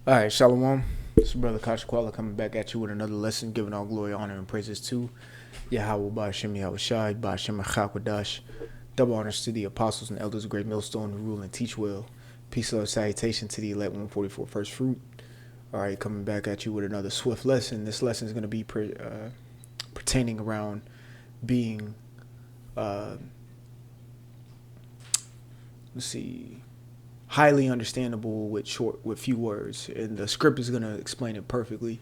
All right, Shalom. It's your brother Kashakwala coming back at you with another lesson, giving all glory, honor, and praises to Yahweh Ba'Shem Yahushai, Ba'Shem Chakwadash. Double honors to the apostles and elders of Great Millstone who rule and teach well. Peace, love, salutation to the elect 144 first fruit. All right, coming back at you with another swift lesson. This lesson is going to be pertaining around being, highly understandable with few words, and the script is going to explain it perfectly.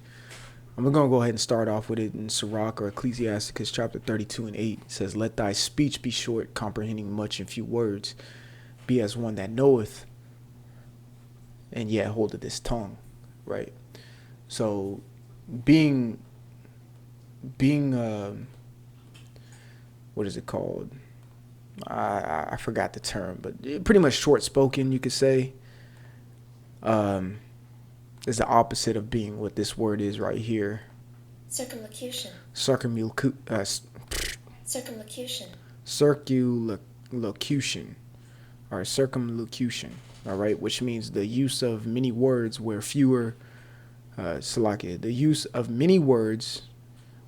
I'm going to go ahead and start off with it in Sirach or Ecclesiasticus chapter 32 and 8. It says, "Let thy speech be short, comprehending much in few words. Be as one that knoweth, and yet holdeth his tongue." Right. So, being what is it called? I forgot the term, but pretty much short spoken, you could say, is the opposite of being what this word is right here. Circumlocution. Circumlocution. Circumlocution. Or circumlocution. All right, which means the use of many words where fewer. The use of many words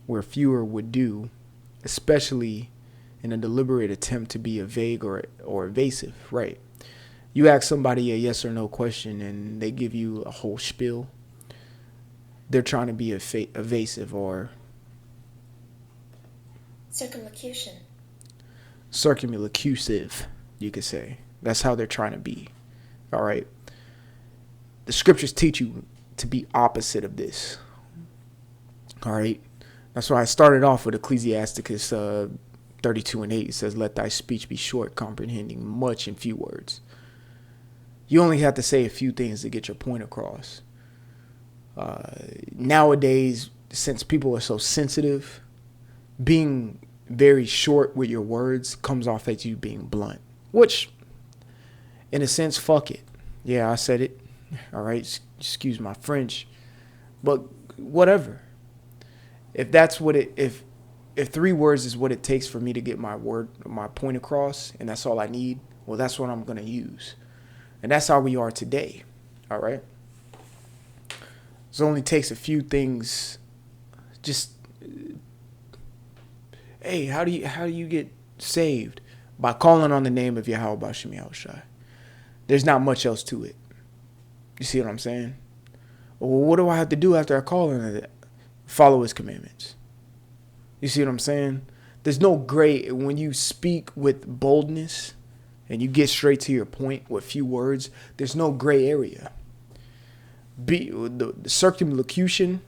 where fewer would do, especially in a deliberate attempt to be a vague or evasive, right? You ask somebody a yes or no question and they give you a whole spiel. They're trying to be evasive or circumlocutive, you could say. That's how they're trying to be. All right. The scriptures teach you to be opposite of this. All right. That's why I started off with Ecclesiasticus 32 and 8. It says, "Let thy speech be short, comprehending much in few words." You only have to say a few things to get your point across. Nowadays, since people are so sensitive, being very short with your words comes off as you being blunt. Which, in a sense, fuck it. Yeah, I said it. All right, excuse my French. But whatever. If that's what if 3 words is what it takes for me to get my point across, and that's all I need, well, that's what I'm going to use. And that's how we are today. All right. It only takes a few things. Just, hey, how do you get saved? By calling on the name of Yahweh Ba'Shem Yahushai. There's not much else to it. You see what I'm saying? Well, what do I have to do after I call on it? Follow his commandments. You see what I'm saying? There's no gray when you speak with boldness and you get straight to your point with few words. There's no gray area. The circumlocution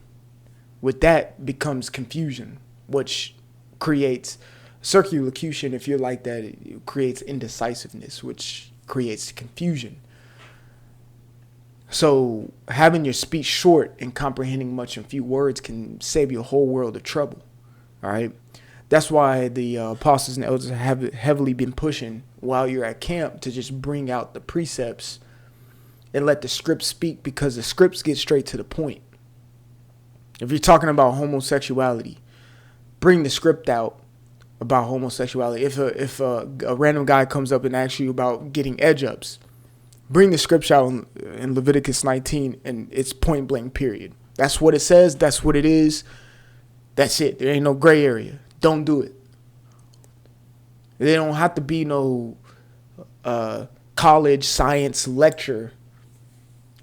with that becomes confusion, which creates circumlocution. If you're like that, it creates indecisiveness, which creates confusion. So having your speech short and comprehending much in few words can save you a whole world of trouble. All right. That's why the apostles and elders have heavily been pushing while you're at camp to just bring out the precepts and let the scripts speak, because the scripts get straight to the point. If you're talking about homosexuality, bring the script out about homosexuality. If a random guy comes up and asks you about getting edge ups, bring the scripture out in Leviticus 19 and it's point blank, period. That's what it says. That's what it is. That's it. There ain't no gray area. Don't do it. There don't have to be no college science lecture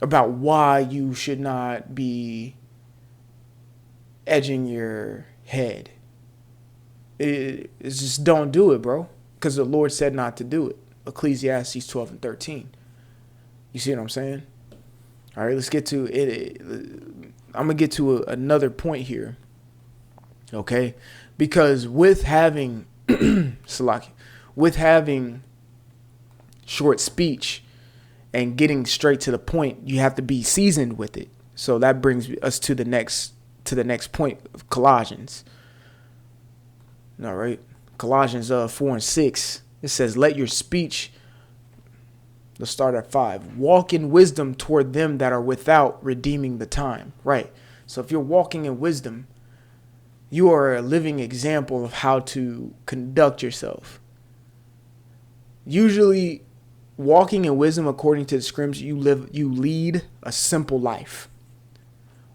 about why you should not be edging your head. It's just don't do it, bro. Because the Lord said not to do it. Ecclesiastes 12 and 13. You see what I'm saying? All right, let's get to it. I'm going to get to another point here. Okay? Because with having short speech and getting straight to the point, you have to be seasoned with it. So that brings us to the next point of Colossians. All right. Colossians 4 and 6. It says, "Let your speech," let's start at 5, "walk in wisdom toward them that are without, redeeming the time." Right. So if you're walking in wisdom, you are a living example of how to conduct yourself. Usually walking in wisdom according to the scriptures, you lead a simple life,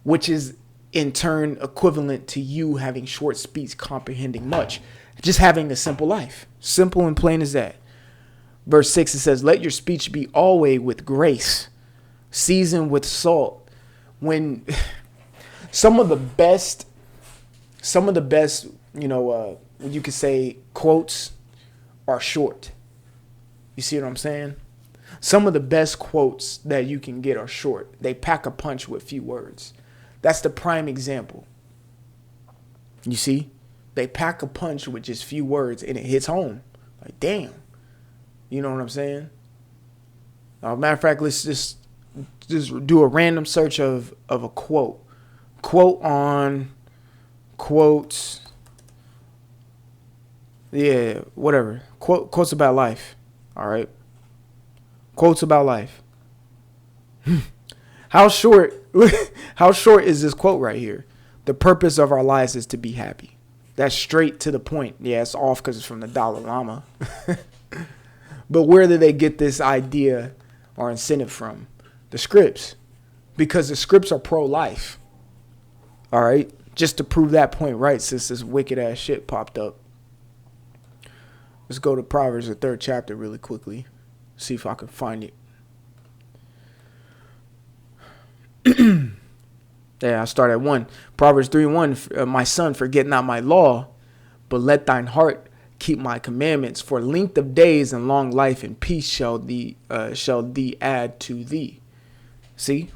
which is in turn equivalent to you having short speech, comprehending much, just having a simple life. Simple and plain as that. Verse 6, it says, let your speech be always with grace, seasoned with salt. When some of the best, you could say quotes are short. You see what I'm saying? Some of the best quotes that you can get are short. They pack a punch with few words. That's the prime example. You see? They pack a punch with just few words and it hits home. Like, damn. You know what I'm saying? Matter of fact, let's just do a random search of a quote. Quote on quotes. Yeah, whatever. Quotes about life. All right. Quotes about life. How short is this quote right here? The purpose of our lives is to be happy. That's straight to the point. Yeah, it's off because it's from the Dalai Lama. But where did they get this idea or incentive from? The scripts. Because the scripts are pro-life. All right. Just to prove that point right, since this wicked ass shit popped up. Let's go to Proverbs, the 3rd chapter, really quickly. See if I can find it. Yeah, I start at 1. Proverbs 3:1. My son, forget not my law, but let thine heart keep my commandments. For length of days and long life and peace shall thee add to thee. See?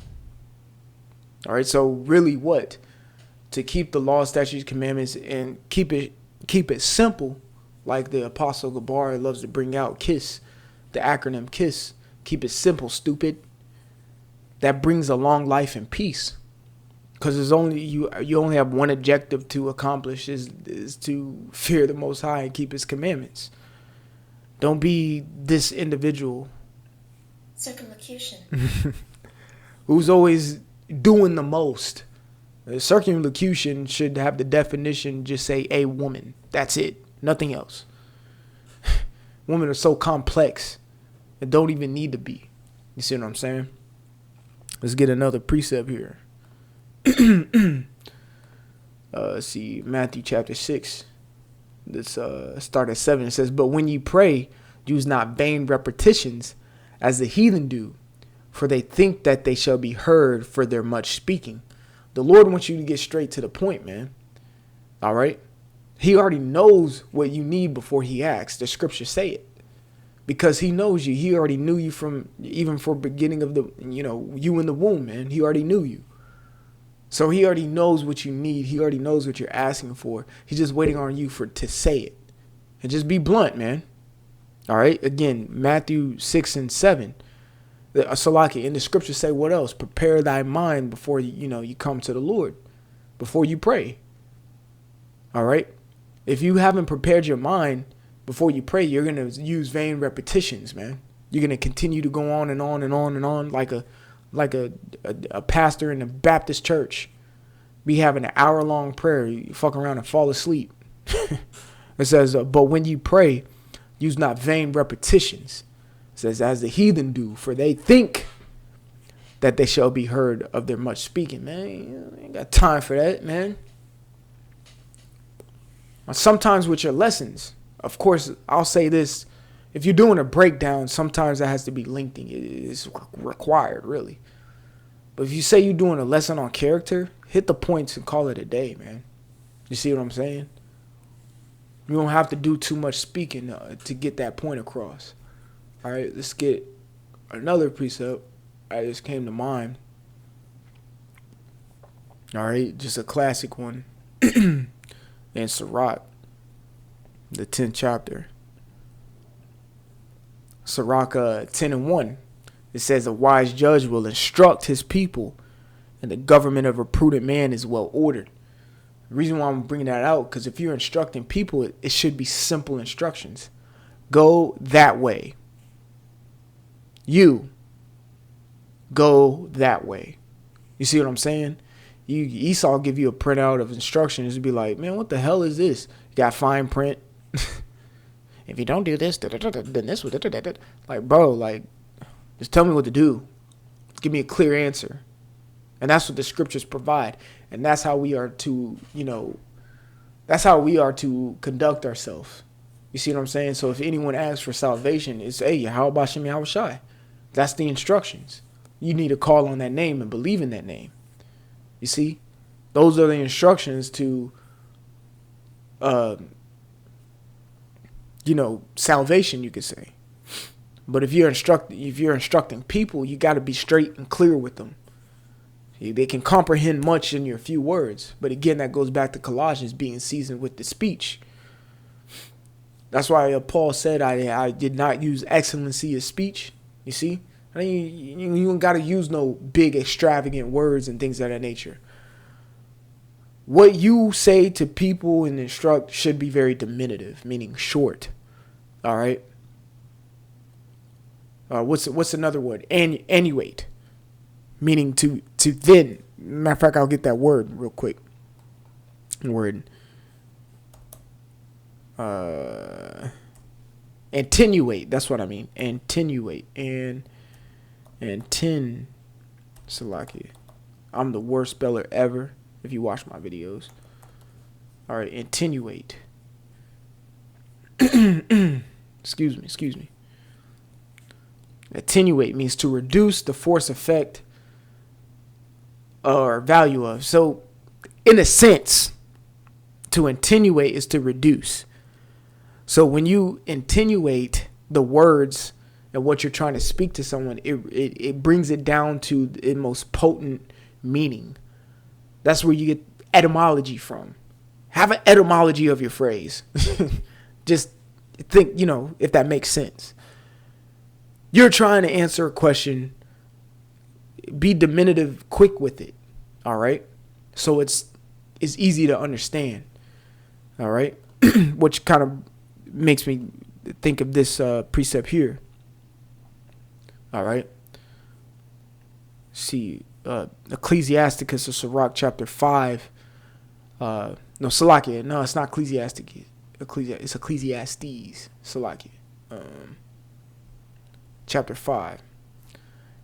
All right. So really, what? To keep the law, statutes, commandments, and keep it simple. Like the Apostle Gabar loves to bring out, KISS, the acronym KISS. Keep it simple, stupid. That brings a long life and peace. Because there's only you only have one objective to accomplish is to fear the Most High and keep His commandments. Don't be this individual. Circumlocution. Who's always doing the most. Circumlocution should have the definition, just say a woman. That's it. Nothing else. Women are so complex and don't even need to be. You see what I'm saying? Let's get another precept here. Let's see, Matthew chapter 6. Let's start at 7. It says, but when you pray, use not vain repetitions as the heathen do, for they think that they shall be heard for their much speaking. The Lord wants you to get straight to the point, man. All right? He already knows what you need before he asks. The scriptures say it. Because he knows you. He already knew you from even for beginning of the, you in the womb, man. He already knew you. So he already knows what you need. He already knows what you're asking for. He's just waiting on you to say it. And just be blunt, man. All right? Again, Matthew 6 and 7. Salaki, in the scriptures say what else? Prepare thy mind before you come to the Lord. Before you pray. All right? If you haven't prepared your mind before you pray, you're going to use vain repetitions, man. You're going to continue to go on and on and on and on like a pastor in a Baptist church. Be having an hour-long prayer. You fuck around and fall asleep. It says, but when you pray, use not vain repetitions. It says, as the heathen do, for they think that they shall be heard of their much speaking. Man, you ain't got time for that, man. Sometimes with your lessons, of course, I'll say this. If you're doing a breakdown, sometimes that has to be lengthy. It's required, really. But if you say you're doing a lesson on character, hit the points and call it a day, man. You see what I'm saying? You don't have to do too much speaking to get that point across. All right, let's get another precept. I just came to mind. All right, just a classic one. In Sirach, the 10th chapter. Sirach 10 and 1. It says, a wise judge will instruct his people, and the government of a prudent man is well ordered. The reason why I'm bringing that out, because if you're instructing people, it should be simple instructions. Go that way. You go that way. You see what I'm saying? Esau give you a printout of instructions and be like, man, what the hell is this? You got fine print. if you don't do this, then this. Like, bro, like, just tell me what to do. Give me a clear answer. And that's what the scriptures provide. And that's how we are to, that's how we are to conduct ourselves. You see what I'm saying? So if anyone asks for salvation, it's, hey, how about Shem Yahushai? That's the instructions. You need to call on that name and believe in that name. You see? Those are the instructions to, salvation, you could say. But if you're instructing people, you got to be straight and clear with them. They can comprehend much in your few words. But again, that goes back to Colossians being seasoned with the speech. That's why Paul said, I did not use excellency of speech. You see? I mean, you don't got to use no big extravagant words and things of that nature. What you say to people and instruct should be very diminutive, meaning short. All right? What's another word? Annuate. Meaning to thin. Matter of fact, I'll get that word real quick. Attenuate. That's what I mean. Attenuate. Salaki. I'm the worst speller ever if you watch my videos. All right. Attenuate. Excuse me. Attenuate means to reduce the force, effect, or value of. So, in a sense, to attenuate is to reduce. So, when you attenuate the words and what you're trying to speak to someone, it brings it down to its most potent meaning. That's where you get etymology from. Have an etymology of your phrase. Just think, if that makes sense. You're trying to answer a question. Be diminutive, quick with it. All right. So it's easy to understand. All right. Which kind of makes me think of this precept here. All right. See, Ecclesiasticus or Sirach chapter 5. Salakia. No, it's not Ecclesiasticus. It's Ecclesiastes. Salakia. Chapter 5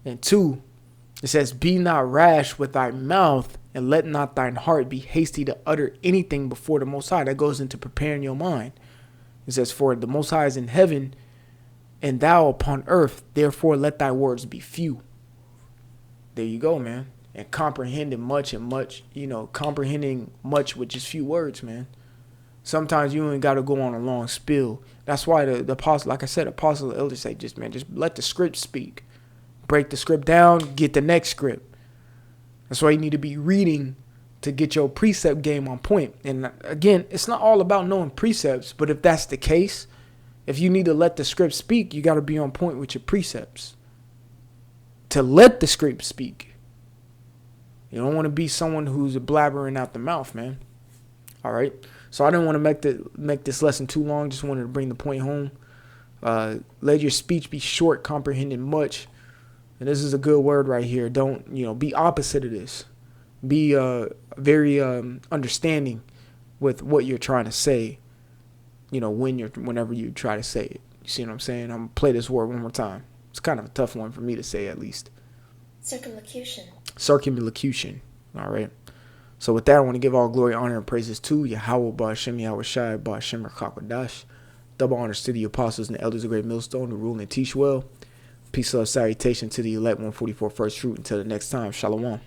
and 2, it says, be not rash with thy mouth, and let not thine heart be hasty to utter anything before the Most High. That goes into preparing your mind. It says, for the Most High is in heaven, and thou upon earth, therefore let thy words be few. There you go, man. And comprehending much, comprehending much with just few words, man. Sometimes you ain't got to go on a long spiel. That's why the apostle, like I said, apostle and elders say, just let the script speak. Break the script down, get the next script. That's why you need to be reading to get your precept game on point. And again, it's not all about knowing precepts, but if that's the case, if you need to let the script speak, you got to be on point with your precepts. To let the script speak. You don't want to be someone who's blabbering out the mouth, man. All right. So I didn't want to make this lesson too long. Just wanted to bring the point home. Let your speech be short, comprehending much. And this is a good word right here. Don't, be opposite of this. Be very understanding with what you're trying to say, whenever you try to say it. You see what I'm saying? I'm going to play this word one more time. It's kind of a tough one for me to say, at least. Circumlocution. All right. So with that, I want to give all glory, honor, and praises to Yahweh, Ba'ashem, Yahushai, Ba'ashem, Rakakwadash. Double honors to the apostles and the elders of Great Millstone who rule and teach well. Peace, love, salutation to the elect 144 first fruit. Until the next time, Shalom.